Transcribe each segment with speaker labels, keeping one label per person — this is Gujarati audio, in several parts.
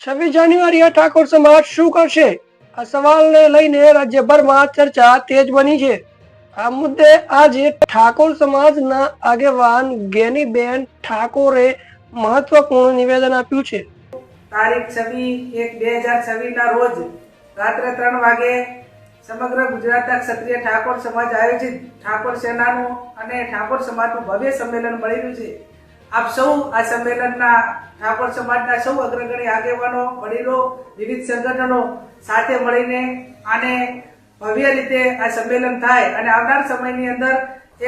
Speaker 1: 26 જાન્યુઆરીએ ઠાકોર સમાજ શું કરશે? આ સવાલને લઈને રાજ્યભરમાં ચર્ચા તેજ બની છે। આ મુદ્દે આજે ઠાકોર સમાજના આગેવાન ગેનીબેન ઠાકોરે મહત્વપૂર્ણ નિવેદન આપ્યું છે।
Speaker 2: તારીખ 26/1/2026 ના રોજ રાત્રે 3 વાગે સમગ્ર ગુજરાતના ક્ષત્રિય ઠાકોર સમાજ આયોજિત ઠાકોર સેનાનું અને ઠાકોર સમાજનું ભવ્ય સંમેલન મળી રહ્યું છે। આપ સૌ આ સંમેલનના ઠાકોર સમાજના સૌ અગ્રગણી આગેવાનો, વડીલો, વિવિધ સંગઠનો સાથે મળીને આને ભવ્ય રીતે આ સંમેલન થાય અને આવનાર સમયની અંદર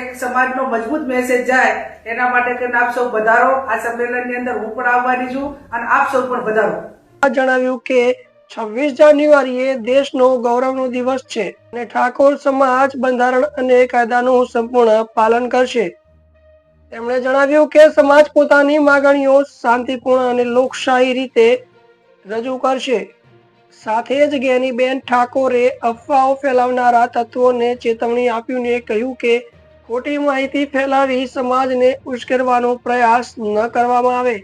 Speaker 2: એક સમાજનો મજબૂત મેસેજ જાય એના માટે કરીને આપ સૌ વધારો। આ સંમેલનની અંદર હું પણ આવવાની છું અને આપ સૌ પણ વધારો।
Speaker 1: જણાવ્યું કે 26 જાન્યુઆરીએ દેશનો ગૌરવનો દિવસ છે અને ઠાકોર સમાજ બંધારણ અને કાયદાનું સંપૂર્ણ પાલન કરશે। તેમણે જણાવ્યું કે સમાજ પોતાની માંગણીઓ શાંતિપૂર્ણ અને લોકશાહી રીતે રજૂ કરશે। સાથે જ ગેનીબેન ઠાકોરે અફવાઓ ફેલાવનારા તત્વોને ચેતવણી આપીને કહ્યું કે ખોટી માહિતી ફેલાવી સમાજને ઉશ્કેરવાનો પ્રયાસ ન કરવામાં આવે।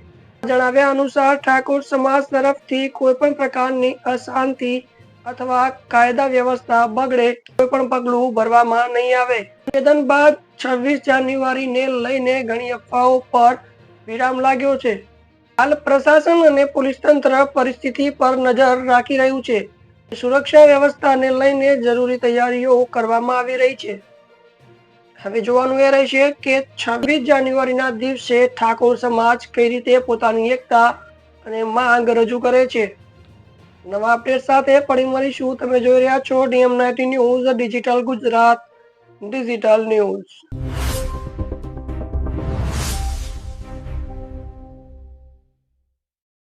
Speaker 1: જણાવ્યા અનુસાર ઠાકોર સમાજ તરફથી કોઈ પણ પ્રકારની અશાંતિ અથવા કાયદા વ્યવસ્થા બગડે કોઈ પણ પગલું ભરવામાં નહીં આવે। નિવેદન બાદ 26 જાન્યુઆરીને લઈને ઘણી અફવાઓ પર વિરામ લાગ્યો છે। હાલ પ્રશાસન અને પોલીસ તંત્ર પરિસ્થિતિ પર નજર રાખી રહ્યું છે। સુરક્ષા વ્યવસ્થાને લઈને જરૂરી તૈયારીઓ કરવામાં આવી રહી છે। હવે જોવાનું એ રહેશે કે 26 જાન્યુઆરીના દિવસે ઠાકોર સમાજ કઈ રીતે પોતાની એકતા અને માંગ રજૂ કરે છે। નવા અપડેટ સાથે ફરી મળીશું। તમે જોઈ રહ્યા છો DM19 news, digital Gujarat, digital news.